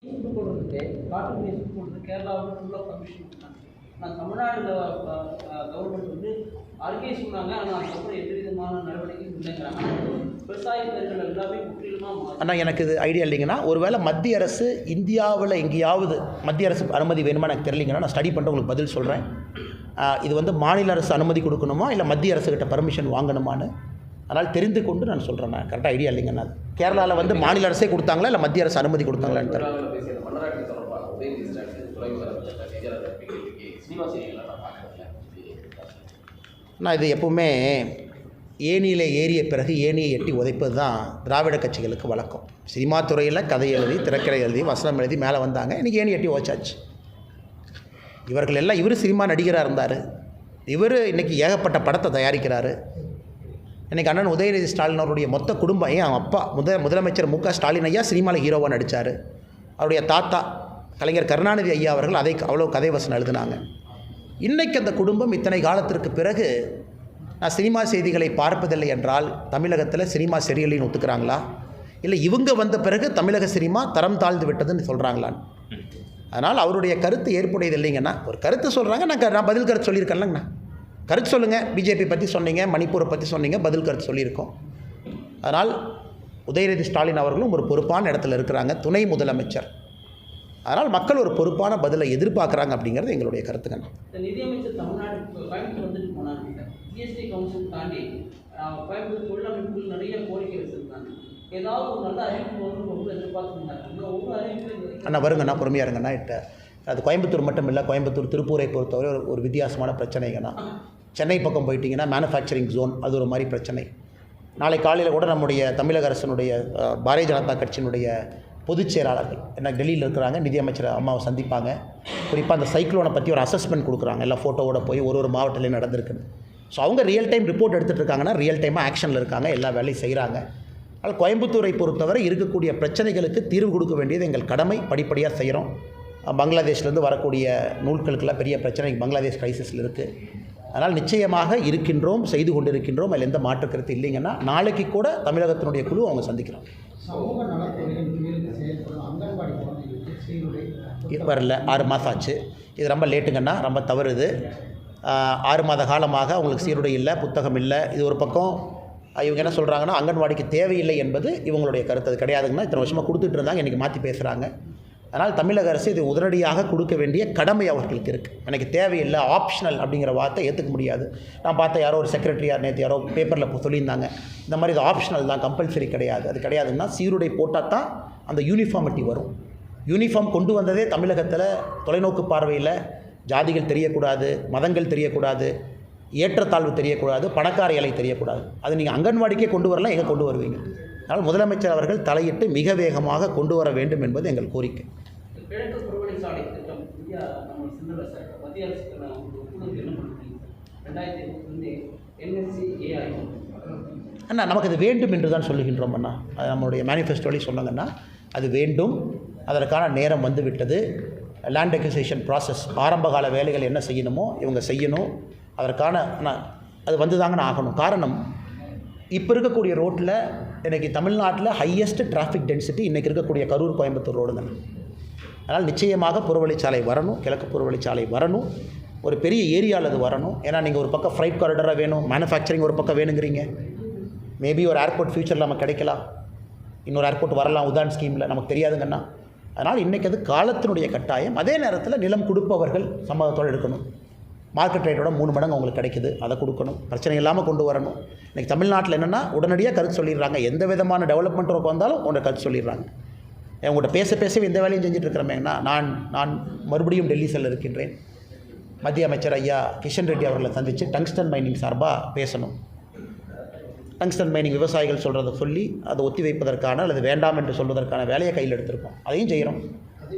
கொடுத்துட்டு காட்டு மீன் கொடுத்து கேரளாவில் ஃபுல்லாக பர்மிஷன் கொடுத்தாங்க. ஆனால் தமிழ்நாடு கவர்மெண்ட் வந்து அறிக்கை சொன்னாங்க. ஆனால் அதுக்கப்புறம் எந்த விதமான நடவடிக்கையும் இல்லைங்கிறாங்க. விவசாய பயிர்கள் எல்லாமே முற்றிலுமாக. ஆனால் எனக்கு இது ஐடியா இல்லைங்கன்னா, ஒருவேளை மத்திய அரசு இந்தியாவில் எங்கேயாவது மத்திய அரசு அனுமதி வேணுமா எனக்கு தெரியலிங்கன்னா நான் ஸ்டடி பண்ணிட்டு உங்களுக்கு பதில் சொல்கிறேன். இது வந்து மாநில அரசு அனுமதி கொடுக்கணுமா இல்லை மத்திய அரசுக்கிட்ட பர்மிஷன் வாங்கணுமான்னு அதனால் தெரிந்து கொண்டு நான் சொல்கிறேன். நான் கரெக்டாக ஐடியா இல்லைங்கண்ணா. கேரளாவில் வந்து மாநில அரசே கொடுத்தாங்களா இல்லை மத்திய அரசு அனுமதி கொடுத்தாங்களான்னு தெரியல. நான் இது எப்பவுமே ஏணியில் ஏறிய பிறகு ஏணியை எட்டி உதைப்பது தான் திராவிட கட்சிகளுக்கு வழக்கம். சினிமா துறையில் கதை எழுதி திரைக்கதை எழுதி வசனம் எழுதி மேலே வந்தாங்க. இன்றைக்கி ஏணி எட்டி உதைச்சாச்சு. இவர்கள் எல்லாம் இவர் சினிமா நடிகராக இருந்தார். இவர் இன்றைக்கி ஏகப்பட்ட படத்தை தயாரிக்கிறார். இன்றைக்கி அண்ணன் உதயநிதி ஸ்டாலின் அவருடைய மொத்த குடும்பம், ஏன் அப்பா முதலமைச்சர் மு.க. ஸ்டாலின் ஐயா சினிமாவில் ஹீரோவாக நடித்தார். அவருடைய தாத்தா கலைஞர் கருணாநிதி ஐயா அவர்கள் அதை அவ்வளோ கதை வசனம் எழுதினாங்க. இன்றைக்கு அந்த குடும்பம் இத்தனை காலத்திற்கு பிறகு நான் சினிமா செய்திகளை பார்ப்பதில்லை என்றால் தமிழகத்தில் சினிமா சரியில்லைன்னு ஒத்துக்கிறாங்களா, இல்லை இவங்க வந்த பிறகு தமிழக சினிமா தரம் தாழ்ந்து விட்டதுன்னு சொல்கிறாங்களான்னு. அதனால் அவருடைய கருத்து ஏற்புடையது இல்லைங்கன்னா, ஒரு கருத்து சொல்கிறாங்க, நான் பதில் கருத்து சொல்லியிருக்கேன்லங்கண்ணா. கருத்து சொல்லுங்கள். பிஜேபி பற்றி சொன்னீங்க, மணிப்பூரை பற்றி சொன்னீங்க, பதில் கருத்து சொல்லியிருக்கோம். அதனால் உதயநிதி ஸ்டாலின் அவர்களும் ஒரு பொறுப்பான இடத்துல இருக்கிறாங்க, துணை முதலமைச்சர். அதனால் மக்கள் ஒரு பொறுப்பான பதிலை எதிர்பார்க்குறாங்க அப்படிங்கிறது எங்களுடைய கருத்துங்க. நிதியமைச்சர் தமிழ்நாடு கோயம்புத்தூர் வந்துட்டு போனாங்க. ஜிஎஸ்டி கவுன்சில் தாண்டி கோயம்புத்தூர் தொழிலமைப்புகள் நிறைய கோரிக்கை வச்சுருக்காங்க. ஏதாவது ஒரு நல்ல அறிவிப்பு வந்து ரொம்ப எதிர்பார்த்துருந்தாங்க. ஒவ்வொரு அறிவிப்பு அண்ணா வருங்கண்ணா, பொறுமையாக இருங்கண்ணா. அது கோயம்புத்தூர் மட்டும் இல்லை, கோயம்புத்தூர் திருப்பூரை பொறுத்தவரை ஒரு வித்தியாசமான பிரச்சனைங்கண்ணா. சென்னை பக்கம் போயிட்டிங்கன்னா மேனுஃபேக்சரிங் ஜோன், அது ஒரு மாதிரி பிரச்சனை. நாளை காலையில் கூட நம்முடைய தமிழக அரசனுடைய பாரதிய ஜனதா கட்சியினுடைய பொதுச் செயலாளர்கள் என்ன டெல்லியில் இருக்கிறாங்க, நிதியமைச்சர் அம்மாவை சந்திப்பாங்க. குறிப்பாக அந்த சைக்ளோனை பற்றி ஒரு அசஸ்மெண்ட் கொடுக்குறாங்க, எல்லாம் ஃபோட்டோவோட போய் ஒரு மாவட்டத்திலையும் நடந்திருக்குது. ஸோ அவங்க ரியல் டைம் ரிப்போர்ட் எடுத்துகிட்டு இருக்காங்கன்னா ரியல் டைமாக ஆக்ஷனில் இருக்காங்க, எல்லா வேலையும் செய்கிறாங்க. அதனால் கோயம்புத்தூரை பொறுத்தவரை இருக்கக்கூடிய பிரச்சனைகளுக்கு தீர்வு கொடுக்க வேண்டியது எங்கள் கடமை, படிப்படியாக செய்கிறோம். பங்களாதேஷ்லேருந்து வரக்கூடிய நூல்களுக்கெல்லாம் பெரிய பிரச்சனை பங்களாதேஷ் கிரைசிஸில் இருக்குது. அதனால் நிச்சயமாக இருக்கின்றோம், செய்து கொண்டிருக்கின்றோம். அதில் எந்த மாற்று கருத்து இல்லைங்கன்னா நாளைக்கு கூட தமிழகத்தினுடைய குழு அவங்க சந்திக்கிறோம். வரல 6 மாதம் ஆச்சு. இது ரொம்ப லேட்டுங்கன்னா, ரொம்ப தவறுது. 6 மாத காலமாக அவங்களுக்கு சீருடை இல்லை, புத்தகம் இல்லை. இது ஒரு பக்கம். இவங்க என்ன சொல்கிறாங்கன்னா அங்கன்வாடிக்கு தேவையில்லை என்பது இவங்களுடைய கருத்து. அது கிடையாதுங்கன்னா இத்தனை வருஷமாக கொடுத்துட்டு இருந்தாங்க, இன்றைக்கி மாற்றி பேசுகிறாங்க. அதனால் தமிழக அரசு இது உடனடியாக கொடுக்க வேண்டிய கடமை அவர்களுக்கு இருக்குது. எனக்கு தேவையில்லை, ஆப்ஷனல் அப்படிங்கிற வார்த்தை ஏற்றுக்க முடியாது. நான் பார்த்த யாரோ ஒரு செக்ரட்டரியார் நேற்று யாரோ பேப்பரில் சொல்லியிருந்தாங்க, இந்த மாதிரி இது ஆப்ஷனல் தான், கம்பல்சரி கிடையாது. அது கிடையாதுன்னா சீருடை போட்டால் தான் அந்த யூனிஃபார்மிட்டி வரும். யூனிஃபார்ம் கொண்டு வந்ததே தமிழகத்தில் தொலைநோக்கு பார்வையில் ஜாதிகள் தெரியக்கூடாது, மதங்கள் தெரியக்கூடாது, ஏற்றத்தாழ்வு தெரியக்கூடாது, பணக்கார ஏழை தெரியக்கூடாது. அது நீங்கள் அங்கன்வாடிக்கே கொண்டு வரலாம், எங்கே கொண்டு வருவீங்க? அதனால் முதலமைச்சர் அவர்கள் தலையிட்டு மிக வேகமாக கொண்டு வர வேண்டும் என்பது எங்கள் கோரிக்கை. கிழக்கு புறவழி சாலை திட்டம் இந்தியா நம்ம சிந்தனை சார் மத்திய அரசுக்கு ஒப்புதல் என்ன பண்ணுறீங்க? 2022 NSCAI அண்ணா நமக்கு அது வேண்டும் என்று தான் சொல்லுகின்றோம் அண்ணா. அது நம்மளுடைய மேனிஃபெஸ்டோலையும் சொன்னாங்கன்னா அது வேண்டும், அதற்கான நேரம் வந்து விட்டது. லேண்ட் அக்விசிஷன் ப்ராசஸ் ஆரம்பகால வேலைகள் என்ன செய்யணுமோ இவங்க செய்யணும். அதற்கான அது வந்து தாங்கன்னு ஆகணும். காரணம், இப்போ இருக்கக்கூடிய ரோட்டில் இன்றைக்கி தமிழ்நாட்டில் ஹையஸ்ட் டிராஃபிக் டென்சிட்டி இன்றைக்கி இருக்கக்கூடிய கரூர் கோயம்புத்தூர் ரோடுங்க. அதனால் நிச்சயமாக புறவழிச்சாலை வரணும், கிழக்கு புறவழிச்சாலை வரணும், ஒரு பெரிய ஏரியாவில் அது வரணும். ஏன்னா நீங்கள் ஒரு பக்கம் ஃப்ரைட் காரிடராக வேணும், மேனுஃபேக்சரிங் ஒரு பக்கம் வேணுங்கிறீங்க. மேபி ஒரு ஏர்போர்ட் ஃபியூச்சரில் நமக்கு கிடைக்கலாம், இன்னொரு ஏர்போர்ட் வரலாம் உதான் ஸ்கீமில், நமக்கு தெரியாதுங்கண்ணா. அதனால் இன்றைக்கி அது காலத்தினுடைய கட்டாயம். அதே நேரத்தில் நிலம் கொடுப்பவர்கள் சம்மதத்தோடு எடுக்கணும். மார்க்கெட் ரேட்டோட 3 மடங்கு அவங்களுக்கு கிடைக்குது, அதை கொடுக்கணும். பிரச்சனை இல்லாமல் கொண்டு வரணும். இன்றைக்கி தமிழ்நாட்டில் என்னென்னா உடனடியாக கருத்து சொல்லிடுறாங்க. எந்த விதமான டெவலப்மெண்ட் ஒர்க் வந்தாலும் உங்களை கருத்து சொல்லிடுறாங்க. உங்கள்கிட்ட பேசவே எந்த வேலையும் செஞ்சுட்டு இருக்கிறமேங்கன்னா நான் மறுபடியும் டெல்லி செல்ல இருக்கின்றேன். மத்திய அமைச்சர் ஐயா கிஷன் ரெட்டி அவர்களை சந்தித்து டங்ஸ்டன் மைனிங் சார்பாக பேசணும். டங்ஸ்டன் மைனிங் விவசாயிகள் சொல்கிறத சொல்லி அதை ஒத்தி வைப்பதற்கான அல்லது வேண்டாம் என்று சொல்வதற்கான வேலையை கையில் எடுத்திருக்கோம். அதையும் செய்கிறோம்.